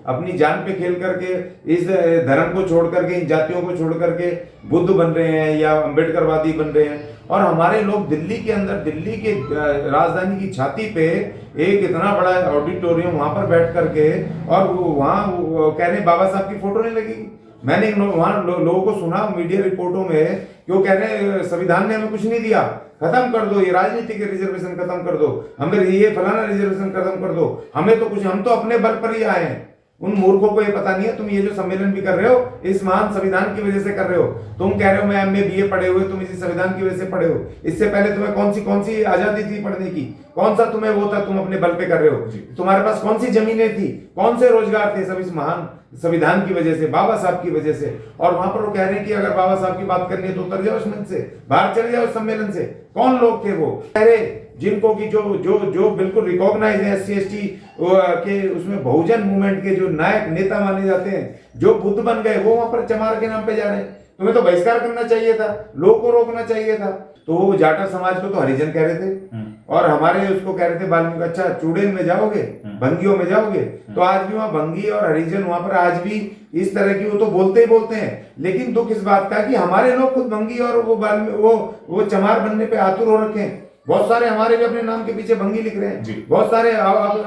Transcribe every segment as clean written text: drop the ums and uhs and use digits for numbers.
अपनी जान पे खेल करके इस धर्म को छोड़ करके, इन जातियों को छोड़ करके बुद्ध बन रहे हैं या अम्बेडकरवादी बन रहे हैं। और हमारे लोग दिल्ली के अंदर, दिल्ली के राजधानी की छाती पे एक इतना बड़ा ऑडिटोरियम, वहां पर बैठ करके और वहां कह रहे हैं बाबा साहब की फोटो नहीं लगेगी। मैंने वहां लोगों को सुना मीडिया रिपोर्टों में कि वो कह रहे हैं संविधान ने हमें कुछ नहीं दिया, खत्म कर दो ये राजनीति के रिजर्वेशन, खत्म कर दो हमें, ये फलाना रिजर्वेशन खत्म कर दो, हमें तो कुछ, हम तो अपने बल पर ही आए हैं। उन मूर्खों को ये पता नहीं है, तुम ये जो सम्मेलन भी कर रहे हो इस महान संविधान की वजह से कर रहे हो। तुम कह रहे हो मैं एमए बीए पढ़े हुए, तुम इसी संविधान की वजह से पढ़े हो। इससे पहले तुम्हें कौन सी आजादी थी पढ़ने की, कौन सा तुम्हें वो था, तुम अपने बल पे कर रहे हो। तुम्हारे पास कौन सी जमीनें थी, कौन से रोजगार थे, सब इस महान संविधान की वजह से, बाबा साहब की वजह से। और वहां पर वो कह रहे हैं कि अगर बाबा साहब की बात करनी है तो उतर जाओ उस मंच से, बाहर चले जाओ सम्मेलन से। कौन लोग थे वो, कह रहे जिनको की जो बिल्कुल रिकॉग्नाइज है एससी एसटी के उसमें बहुजन मूवमेंट के जो नायक नेता माने जाते हैं, जो बुद्ध बन गए, वो वहां पर चमार के नाम पे जा रहे हैं। तुम्हें तो बहिष्कार करना चाहिए था, लोग को रोकना चाहिए था। तो जाटव समाज को तो हरिजन कह रहे थे और हमारे उसको कह रहे थे वाल्मीकि। अच्छा, चूड़ेल में जाओगे, भंगियों में जाओगे, तो आज भी वहां भंगी और हरिजन वहां पर आज भी इस तरह की वो तो बोलते ही बोलते हैं। लेकिन दुख इस बात का कि हमारे लोग खुद भंगी और वो चमार बनने पे आतुर हो रखे हैं। बहुत सारे हमारे भी अपने नाम के पीछे भंगी लिख रहे हैं, बहुत सारे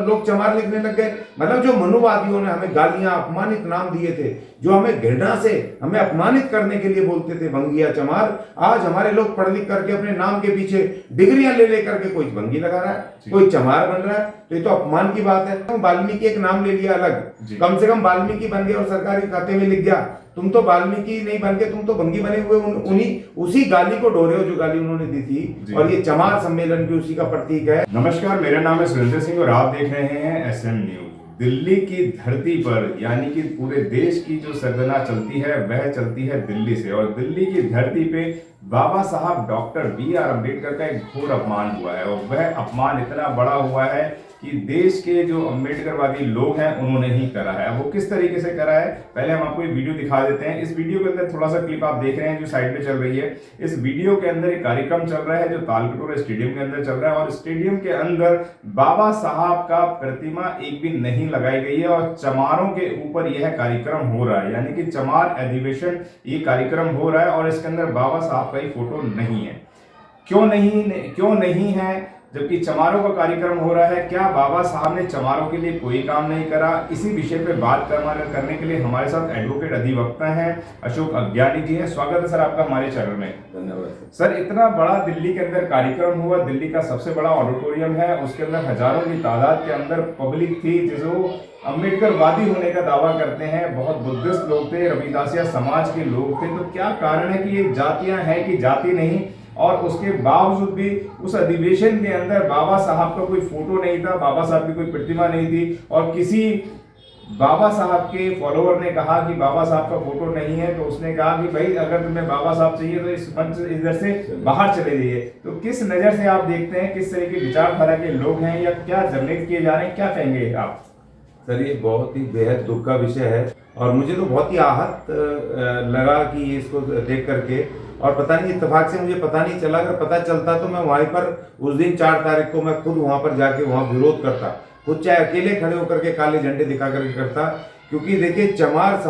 लोग चमार लिखने लग गए। मतलब जो मनुवादियों ने हमें गालियां, अपमानित नाम दिए थे, जो हमें घृणा से हमें अपमानित करने के लिए बोलते थे भंगिया चमार, आज हमारे लोग पढ़ लिख करके अपने नाम के पीछे डिग्रियां ले लेकर के कोई भंगी लगा रहा है, कोई चमार बन रहा है। तो ये तो अपमान की बात है। वाल्मीकि एक नाम ले लिया अलग, कम से कम वाल्मीकि बन गए और सरकारी खाते में लिख गया। तुम तो वाल्मीकि नहीं बन के, तुम तो भंगी बने हुए, उसी गाली को ढो रहे हो जो गाली उन्होंने दी थी। और ये चमार सम्मेलन भी उसी का प्रतीक है। नमस्कार, मेरा नाम है सुरेंद्र सिंह और आप देख रहे हैं एसएम न्यूज। दिल्ली की धरती पर, यानी कि पूरे देश की जो सरगना चलती है वह चलती है दिल्ली से। और दिल्ली की धरती पे बाबा साहब डॉक्टर BR अम्बेडकर का एक घोर अपमान हुआ है। और वह अपमान इतना बड़ा हुआ है कि देश के जो अम्बेडकरवादी लोग हैं उन्होंने ही करा है। वो किस तरीके से करा है, पहले हम आपको ये वीडियो दिखा देते हैं। इस वीडियो के अंदर थोड़ा सा क्लिप आप देख रहे हैं जो साइड में चल रही है। इस वीडियो के अंदर एक कार्यक्रम चल रहा है जो तालकटोरा स्टेडियम के अंदर चल रहा है। और स्टेडियम के अंदर बाबा साहब का प्रतिमा एक भी नहीं लगाई गई है और चमारों के ऊपर यह कार्यक्रम हो रहा है, यानी कि चमार अधिवेशन ये कार्यक्रम हो रहा है। और इसके अंदर बाबा साहब का ही फोटो नहीं है। क्यों नहीं है जबकि चमारों का कार्यक्रम हो रहा है? क्या बाबा साहब ने चमारों के लिए कोई काम नहीं करा? इसी विषय पे बात करने के लिए हमारे साथ एडवोकेट अधिवक्ता हैं अशोक अज्ञानी जी हैं। स्वागत है सर आपका हमारे चैनल में। धन्यवाद सर। इतना बड़ा दिल्ली के अंदर कार्यक्रम हुआ, दिल्ली का सबसे बड़ा ऑडिटोरियम है, उसके अंदर हजारों की तादाद के अंदर पब्लिक थी जो अम्बेडकरवादी होने का दावा करते हैं। बहुत बुद्धिस्ट लोग थे, रविदासिया समाज के लोग थे। तो क्या कारण है कि ये जातियां हैं कि जाति नहीं, और उसके बावजूद भी उस अधिवेशन के अंदर बाबा साहब का कोई फोटो नहीं था, बाबा साहब की कोई प्रतिमा नहीं थी। और किसी बाबा साहब के फॉलोअर ने कहा कि बाबा साहब का फोटो नहीं है, तो उसने कहा कि भाई अगर तुम्हें बाबा साहब चाहिए तो इस मंच इधर से बाहर चले जाइए। तो किस नजर से आप देखते हैं, किस तरह की विचारधारा के लोग हैं या क्या जनरेट किए जा रहे हैं, क्या कहेंगे आप? सर, ये बहुत ही बेहद दुख का विषय है और मुझे तो बहुत ही आहत लगा कि इसको देख करके। और पता नहीं, इत्तेफाक से मुझे पता नहीं चला, अगर पता चलता तो मैं वहीं पर उस दिन 4 तारीख को मैं खुद वहां पर जाके वहां विरोध करता, खुद चाहे अकेले खड़े होकर के काले झंडे दिखा करके करता। क्योंकि देखिए, चमार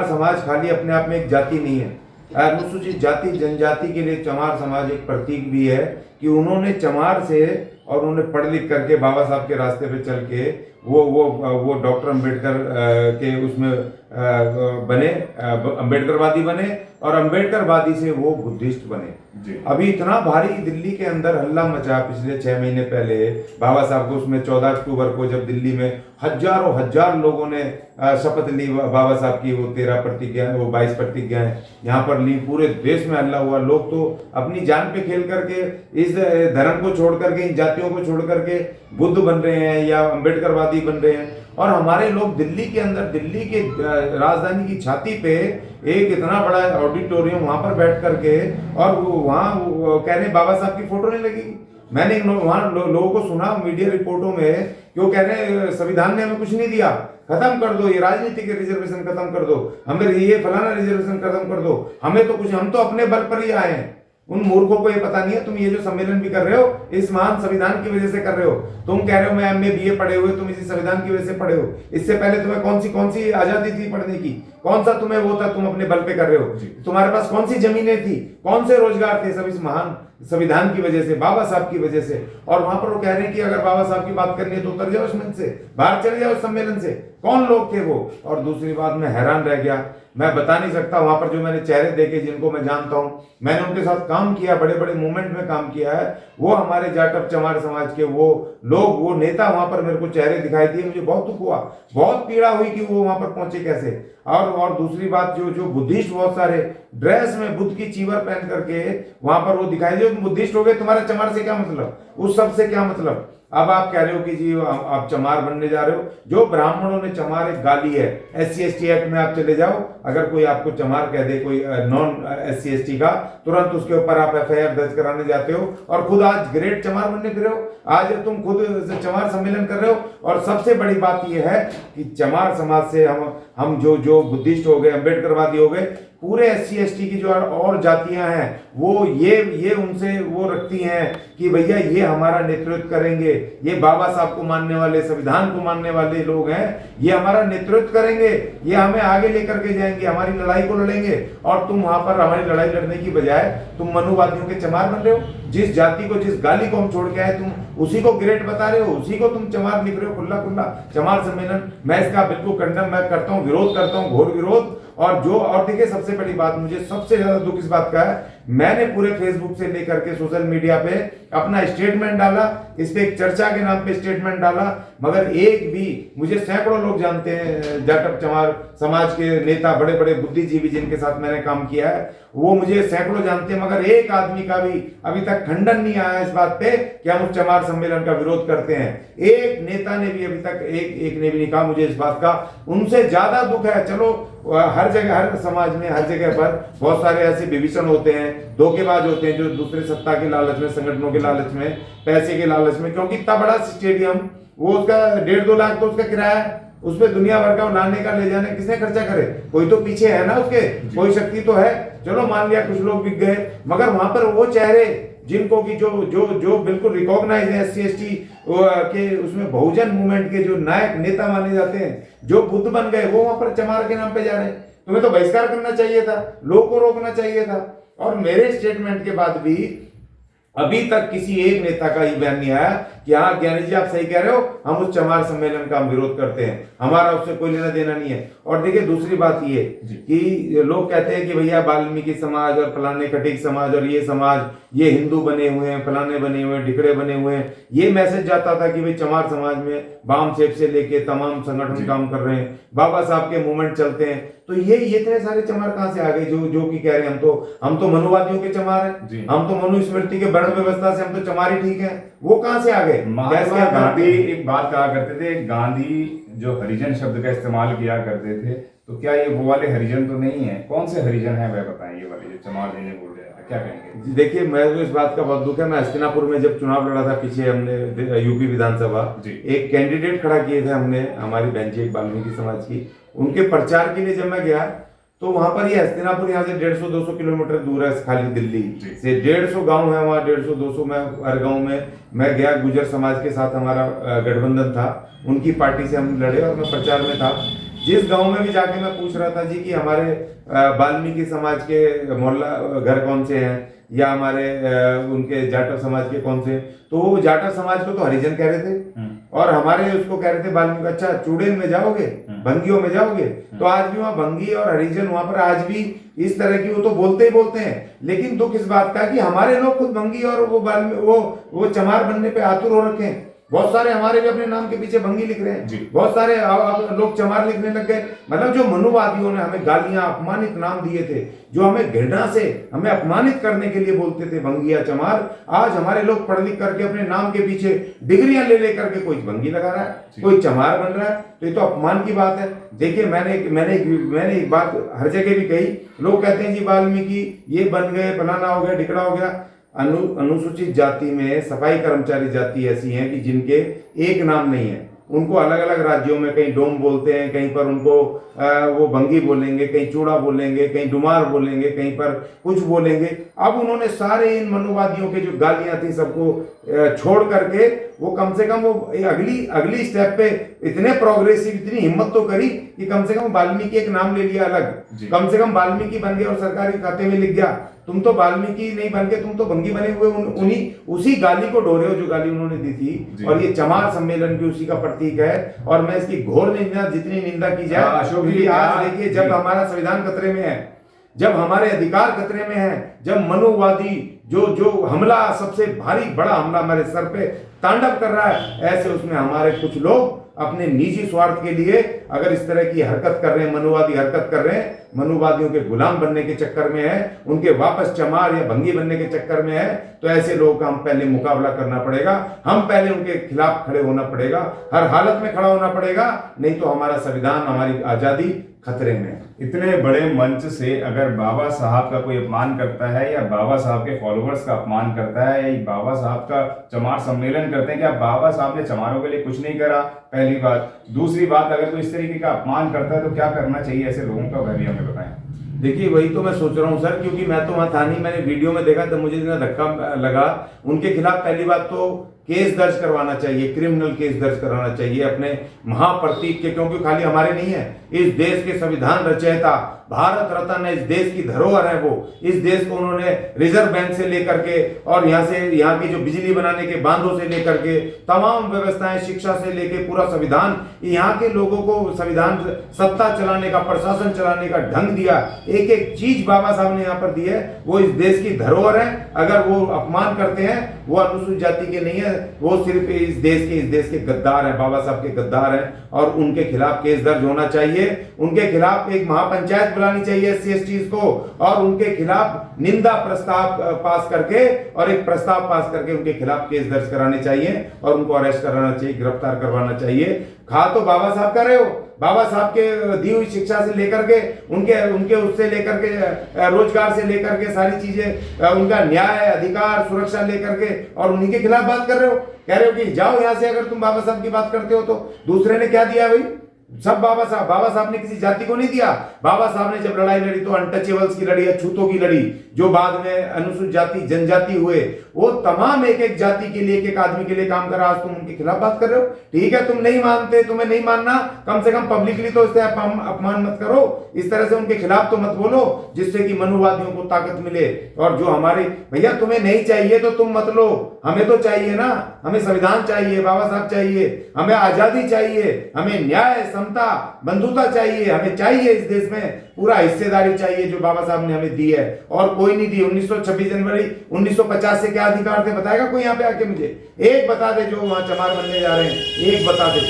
समाज खाली अपने आप में एक जाति नहीं है, अनुसूचित जाति जनजाति के लिए चमार समाज एक प्रतीक भी है कि उन्होंने चमार से और उन्होंने पढ़ लिख करके बाबा साहब के रास्ते पे चल के वो डॉक्टर अम्बेडकर के उसमें बने, अम्बेडकरवादी बने और अम्बेडकरवादी से वो बुद्धिस्ट बने। अभी इतना भारी दिल्ली के अंदर हल्ला मचा पिछले 6 महीने पहले बाबा साहब को, उसमें 14 अक्टूबर को जब दिल्ली में हजार लोगों ने शपथ ली बाबा साहब की, वो 13 प्रतिज्ञा, वो 22 प्रतिज्ञाएं यहाँ पर ली, पूरे देश में हल्ला हुआ। लोग तो अपनी जान पे खेल करके इस धर्म को छोड़ करके, इन जातियों को छोड़ करके बुद्ध बन रहे हैं या अम्बेडकरवादी बन रहे हैं। और हमारे लोग दिल्ली के अंदर, दिल्ली के राजधानी की छाती पे एक इतना बड़ा ऑडिटोरियम, वहां पर बैठ करके और वहां कह रहे हैं बाबा साहब की फोटो नहीं लगेगी। मैंने वहां लोगों को सुना मीडिया रिपोर्टों में कि वो कह रहे हैं संविधान ने हमें कुछ नहीं दिया, खत्म कर दो ये राजनीति के रिजर्वेशन, खत्म कर दो हमें, ये फलाना रिजर्वेशन खत्म कर दो, हमें तो कुछ, हम तो अपने बल पर ही आए हैं। उन मूर्खों को ये पता नहीं है। तुम ये जो सम्मेलन भी कर रहे हो इस महान संविधान की वजह से कर रहे हो। तुम कह रहे हो मैं एमए बीए पढ़े हुए, तुम इसी संविधान की वजह से पढ़े हो। इससे पहले तुम्हें कौन सी आजादी थी पढ़ने की? कौन सा तुम्हें वो था, तुम अपने बल पे कर रहे हो? तुम्हारे पास कौन सी जमीनें थी, कौन से रोजगार थे? सब इस महान संविधान की वजह से, बाबा साहब की वजह से। और वहां पर वो कह रहे हैं कि अगर बाबा साहब की बात करनी है तो उतर जाओ उस मंच से, बाहर चले जाओ उस सम्मेलन से। कौन लोग थे वो? और दूसरी बात, मैं हैरान रह गया, मैं बता नहीं सकता, वहां पर जो मैंने चेहरे देखे जिनको मैं जानता हूं, मैंने उनके साथ काम किया, बड़े बड़े मूवमेंट में काम किया है, वो हमारे जाटव चमार समाज के वो लोग, वो नेता वहां पर मेरे को चेहरे दिखाई दिए। मुझे बहुत दुख हुआ, बहुत पीड़ा हुई कि वो वहां पर पहुंचे कैसे। और दूसरी बात, जो बुद्धिस्ट बहुत सारे ड्रेस में बुद्ध की चीवर पहन करके वहां पर वो दिखाई दिए। तुम बुद्धिस्ट हो गए, तुम्हारा चमार से क्या मतलब, उस सब से क्या मतलब? अब आप कह रहे हो कि जी आप चमार बनने जा रहे हो। जो ब्राह्मणों ने चमार एक गाली है, SC/ST एक्ट में आप चले जाओ, अगर कोई आपको चमार कह दे, कोई नॉन SC/ST का, तुरंत उसके ऊपर आप FIR दर्ज कराने जाते हो। और खुद आज ग्रेट चमार बनने फिर हो, आज तुम खुद चमार सम्मेलन कर रहे हो। और सबसे बड़ी बात यह है कि चमार समाज से हम जो बुद्धिस्ट हो गए, अम्बेडकरवादी हो गए, पूरे SC/ST की जो और जातियां हैं वो ये उनसे वो रखती हैं कि भैया ये हमारा नेतृत्व करेंगे, ये बाबा साहब को मानने वाले, संविधान को मानने वाले लोग हैं, ये हमारा नेतृत्व करेंगे, ये हमें आगे लेकर के जाएंगे, हमारी लड़ाई को लड़ेंगे। और तुम वहां पर हमारी लड़ाई लड़ने की बजाय तुम मनुवादियों के चमार बन रहे हो। जिस जाति को, जिस गाली को हम छोड़ के आए, तुम उसी को ग्रेट बता रहे हो, उसी को तुम चमार लिख रहे हो खुला खुला। चमार सम्मेलन, मैं इसका बिल्कुल खंडन मैं करता हूँ, विरोध करता हूँ, घोर विरोध। और देखिए सबसे बड़ी बात, मुझे सबसे ज्यादा दुख इस बात का है, मैंने पूरे फेसबुक से लेकर के सोशल मीडिया पे अपना स्टेटमेंट डाला, इस पे एक चर्चा के नाम पे स्टेटमेंट डाला, मगर एक भी, मुझे सैकड़ों लोग जानते हैं जाटव चमार समाज के नेता, बड़े बड़े बुद्धिजीवी जिनके साथ मैंने काम किया है, वो मुझे सैकड़ों जानते हैं, मगर एक आदमी का भी अभी तक खंडन नहीं आया इस बात पे कि हम उस चमार सम्मेलन का विरोध करते हैं। एक नेता ने भी अभी तक एक ने भी नहीं कहा। मुझे इस बात का उनसे ज्यादा दुख है। चलो हर जगह, हर समाज में, हर जगह पर बहुत सारे ऐसे विभीषण होते हैं, धोखेबाज होते हैं, जो दूसरे सत्ता के लालच में, संगठनों के लालच में, पैसे के लालच में, क्योंकि इतना बड़ा स्टेडियम, वो उसका 1.5-2 लाख तो उसका किराया है, उस पर दुनिया भर का लाने का ले जाने किसने खर्चा करे? कोई तो पीछे है ना उसके, कोई शक्ति तो है। चलो मान लिया कुछ लोग बिक गए, मगर वहां पर वो चेहरे जिनको कि जो बिल्कुल रिकॉग्नाइज है SC/ST के, उसमें बहुजन मूवमेंट के जो नायक नेता माने जाते हैं, जो बुद्ध बन गए, वो वहां पर चमार के नाम पे जा रहे हैं। तुम्हें तो बहिष्कार करना चाहिए था, लोगों को रोकना चाहिए था। और मेरे स्टेटमेंट के बाद भी अभी तक किसी एक नेता का ही बयान नहीं आया कि हाँ ज्ञानी जी आप सही कह रहे हो, हम उस चमार सम्मेलन का हम विरोध करते हैं, हमारा उससे कोई लेना देना नहीं है। और देखिए दूसरी बात ये कि लोग कहते हैं कि भैया वाल्मीकि समाज और फलाने खटीक समाज और ये समाज, ये हिंदू बने हुए हैं, फलाने बने हुए हैं, ढिकड़े बने हुए हैं। ये मैसेज जाता था कि भाई चमार समाज में बाम सेब से लेके तमाम संगठन काम कर रहे हैं, बाबा साहब के मूवमेंट चलते हैं। तो ये इतने सारे चमार कहां से आ गए जो कि कह रहे हैं हम तो मनुवादियों के चमार हैं, हम तो मनु स्मृति के वर्ण व्यवस्था से हम तो चमार ही ठीक है। वो कहां से आ गए? महात्मा गांधी एक बात कहा करते थे, गांधी जो हरिजन शब्द का इस्तेमाल किया करते थे, तो क्या ये वो वाले हरिजन तो नहीं है? कौन से हरिजन है वह बताएं, ये वाले जो चमार देने बोल रहे हैं, क्या कहेंगे? देखिए मैं तो इस बात का बहुत दुख है। मैं हस्तिनापुर में जब चुनाव लड़ा था पीछे, हमने यूपी विधानसभा, एक कैंडिडेट खड़ा किए थे हमने, हमारी बेंच एक वाल्मीकि समाज की, उनके प्रचार के लिए जब मैं गया तो वहां पर ये हस्तिनापुर यहाँ से 150-200 किलोमीटर दूर है खाली दिल्ली से। 150 गांव है वहाँ, 150-200 में हर गांव में मैं गया। गुजर समाज के साथ हमारा गठबंधन था, उनकी पार्टी से हम लड़े और मैं प्रचार में था। जिस गांव में भी जाके मैं पूछ रहा था जी कि हमारे वाल्मीकि समाज के मोहल्ला घर कौन से हैं, या हमारे उनके जाटव समाज के कौन से, तो वो जाटव समाज को तो हरिजन कह रहे थे और हमारे उसको कह रहे थे वाल्मीकि। अच्छा चूड़ेल में जाओगे, भंगियों में जाओगे, तो आज भी वहाँ भंगी और हरिजन वहां पर आज भी इस तरह की वो तो बोलते ही बोलते हैं। लेकिन दुख इस बात का कि हमारे लोग खुद भंगी और वो चमार बनने पे आतुर हो रखे हैं। बहुत सारे हमारे भी अपने नाम के पीछे भंगी लिख रहे हैं, बहुत सारे लोग चमार लिखने लग गए। मतलब जो मनुवादियों ने हमें गालियां, अपमानित नाम दिए थे, जो हमें घृणा से हमें अपमानित करने के लिए बोलते थे भंगी या चमार, आज हमारे लोग पढ़ लिख करके अपने नाम के पीछे डिग्रियां ले लेकर के कोई भंगी लगा रहा है, कोई चमार बन रहा है। तो ये तो अपमान की बात है। देखिए मैंने एक बात हर जगह भी कही, लोग कहते हैं जी वाल्मीकि ये बन गए, फलाना हो गया, ढिकड़ा हो गया। अनुसूचित जाति में सफाई कर्मचारी जाति ऐसी है कि जिनके एक नाम नहीं है, उनको अलग अलग राज्यों में कहीं डोम बोलते हैं, कहीं पर उनको वो भंगी बोलेंगे, कहीं चूड़ा बोलेंगे, कहीं डुमार बोलेंगे, कहीं पर कुछ बोलेंगे। अब उन्होंने सारे इन मनुवादियों के जो गालियां थी सबको छोड़ करके वो कम से कम वो अगली स्टेप पे इतने प्रोग्रेसिव, इतनी हिम्मत तो करी कि कम से कम वाल्मीकि एक नाम ले लिया अलग, कम से कम वाल्मीकि बन गया और सरकारी खाते में लिख गया। तुम तो वाल्मीकि नहीं बन के, तुम तो भंगी बने हुए उन्हीं उसी गाली को ढो रहे हो जो गाली उन्होंने दी थी। और ये चमार सम्मेलन भी उसी का प्रतीक है। और मैं इसकी घोर निंदा, जितनी निंदा की जाए, अशोक जी, आज देखिए जब हमारा संविधान खतरे में है, जब हमारे अधिकार खतरे में है, जब मनुवादी जो हमला, सबसे भारी बड़ा हमला हमारे सर पे तांडव कर रहा है, ऐसे उसमें हमारे कुछ लोग अपने निजी स्वार्थ के लिए अगर इस तरह की हरकत कर रहे हैं, मनुवादी हरकत कर रहे हैं, मनुवादियों के गुलाम बनने के चक्कर में है, उनके वापस चमार या भंगी बनने के चक्कर में है, तो ऐसे लोगों का हम पहले मुकाबला करना पड़ेगा। हम पहले उनके खिलाफ खड़े होना पड़ेगा, हर हालत में खड़ा होना पड़ेगा, नहीं तो हमारा संविधान, हमारी आजादी खतरे में। इतने बड़े मंच से अगर बाबा साहब का कोई अपमान करता है या बाबा साहब के फॉलोअर्स का अपमान करता है या बाबा साहब का चमार सम्मेलन करते हैं, क्या बाबा साहब ने चमारों के लिए कुछ नहीं करा? पहली बात। दूसरी बात, अगर कोई इस तरीके का अपमान करता है तो क्या करना चाहिए ऐसे लोगों का, वह भी हमें बताएं। देखिए वही तो मैं सोच रहा हूँ सर, क्योंकि मैं तो वहां था नहीं, मैंने वीडियो में देखा तो मुझे इतना धक्का लगा। उनके खिलाफ पहली बात तो केस दर्ज करवाना चाहिए, क्रिमिनल केस दर्ज करवाना चाहिए अपने महाप्रतीक के, क्योंकि खाली हमारे नहीं है, इस देश के संविधान रचयिता, भारत रत्न है, इस देश की धरोहर है वो। इस देश को उन्होंने रिजर्व बैंक से लेकर के और यहाँ की जो बिजली बनाने के बांधों से लेकर के तमाम व्यवस्थाएं, शिक्षा से लेकर पूरा संविधान, यहाँ के लोगों को संविधान, सत्ता चलाने का, प्रशासन चलाने का ढंग दिया। एक एक चीज बाबा साहब ने यहाँ पर दी है, वो इस देश की धरोहर है। अगर वो अपमान करते हैं, वो अनुसूचित जाति के नहीं है, वो सिर्फ इस देश के गद्दार हैं, बाबा साहब के गद्दार हैं, और उनके खिलाफ केस दर्ज होना चाहिए। उनके खिलाफ एक महापंचायत बुलानी चाहिए SC/ST को, और उनके खिलाफ निंदा प्रस्ताव पास करके और एक प्रस्ताव पास करके उनके खिलाफ केस दर्ज कराने चाहिए और उनको अरेस्ट कराना चाहिए, गिरफ्तार करवाना चाहिए। खा तो बाबा साहब कर रहे हो, बाबा साहब के दी हुई शिक्षा से लेकर के उनके उससे लेकर के रोजगार से लेकर के सारी चीजें, उनका न्याय, अधिकार, सुरक्षा लेकर के, और उन्हीं के खिलाफ बात कर रहे हो, कह रहे हो कि जाओ यहां से। अगर तुम बाबा साहब की बात करते हो तो दूसरे ने क्या दिया भाई? सब बाबा साहब ने किसी जाति को नहीं दिया। बाबा साहब ने जब लड़ाई लड़ी तो अनटचेबल्स की लड़ी, अछूतों की लड़ी, जो बाद में अनुसूचित जाति, जनजाति हुए, वो तमाम एक एक जाति के लिए, एक एक आदमी के लिए काम करा। आज तुम उनके खिलाफ बात कर रहे हो। ठीक है, तुम नहीं मानते, तुम्हें नहीं मानना, कम से कम पब्लिकली तो इससे अपमान मत करो, इस तरह से उनके खिलाफ तो मत बोलो, जिससे कि मनुवादियों को ताकत मिले। और जो हमारे भैया, तुम्हें नहीं चाहिए तो तुम मत लो, हमें तो चाहिए ना, हमें संविधान चाहिए, बाबा साहब चाहिए, हमें आजादी चाहिए, हमें न्याय, समता, बंधुता चाहिए, हमें चाहिए इस देश में पूरा हिस्सेदारी चाहिए जो बाबा साहब ने हमें दी है, और कोई नहीं दी। 26 जनवरी 1950 से क्या अधिकार थे बताएगा कोई यहाँ पे आके? मुझे एक बता दे जो वहां चमार बनने जा रहे हैं, एक बता दे।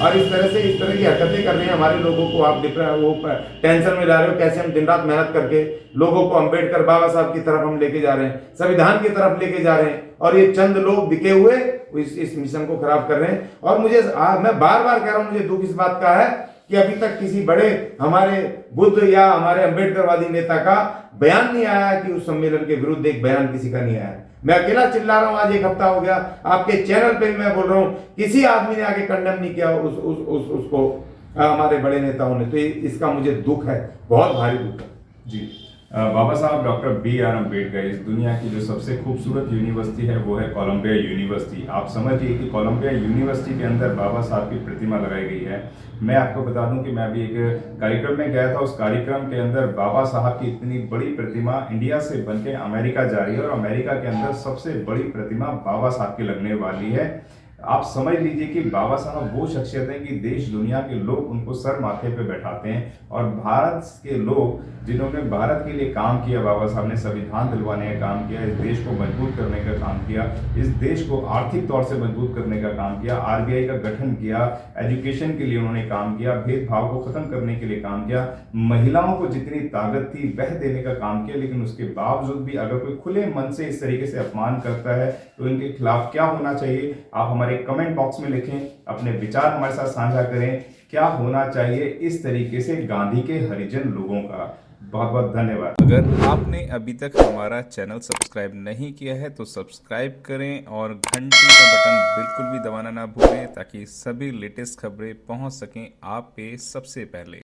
और इस तरह की हरकतें कर रहे हैं हमारे लोगों को, आप वो टेंशन में ला रहे हो। कैसे हम दिन रात मेहनत करके लोगों को अंबेडकर बाबा साहब की तरफ हम लेके जा रहे हैं, संविधान की तरफ लेके जा रहे हैं, और ये चंद लोग बिके हुए इस मिशन को खराब कर रहे हैं। और मैं बार बार कह रहा हूं, मुझे दुख इस बात का है कि अभी तक किसी बड़े हमारे बुद्ध या हमारे अंबेडकरवादी नेता का बयान नहीं आया कि उस सम्मेलन के विरुद्ध एक बयान किसी का नहीं आया। मैं अकेला चिल्ला रहा हूं, आज 1 हफ्ता हो गया, आपके चैनल पे मैं बोल रहा हूं, किसी आदमी ने आके कंडेम नहीं किया उसको, हमारे बड़े नेताओं ने। तो इसका मुझे दुख है, बहुत भारी दुख है जी। बाबा साहब डॉक्टर B.R. अम्बेडकर, इस दुनिया की जो सबसे खूबसूरत यूनिवर्सिटी है वो है कोलंबिया यूनिवर्सिटी। आप समझिए कि कोलंबिया यूनिवर्सिटी के अंदर बाबा साहब की प्रतिमा लगाई गई है। मैं आपको बता दूं कि मैं अभी एक कार्यक्रम में गया था, उस कार्यक्रम के अंदर बाबा साहब की इतनी बड़ी प्रतिमा इंडिया से बनके अमेरिका जा रही है, और अमेरिका के अंदर सबसे बड़ी प्रतिमा बाबा साहब की लगने वाली है। आप समझ लीजिए कि बाबा साहब वो शख्सियत हैं कि देश दुनिया के लोग उनको सर माथे पे बैठाते हैं, और भारत के लोग जिन्होंने भारत के लिए काम किया, बाबा साहब ने संविधान दिलवाने का काम किया, इस देश को मजबूत करने का काम किया, इस देश को आर्थिक तौर से मजबूत करने का काम किया, RBI का गठन किया, एजुकेशन के लिए उन्होंने काम किया, भेदभाव को खत्म करने के लिए काम किया, महिलाओं को जितनी ताकत थी वह देने का काम किया। लेकिन उसके बावजूद भी अगर कोई खुले मन से इस तरीके से अपमान करता है तो इनके खिलाफ क्या होना चाहिए, आप हमारे कमेंट बॉक्स में लिखें, अपने विचार हमारे साथ साझा करें। क्या होना चाहिए इस तरीके से गांधी के हरिजन लोगों का? बहुत बहुत धन्यवाद। अगर आपने अभी तक हमारा चैनल सब्सक्राइब नहीं किया है तो सब्सक्राइब करें और घंटी का बटन बिल्कुल भी दबाना ना भूलें ताकि सभी लेटेस्ट खबरें पहुंच सकें आप पे सबसे पहले।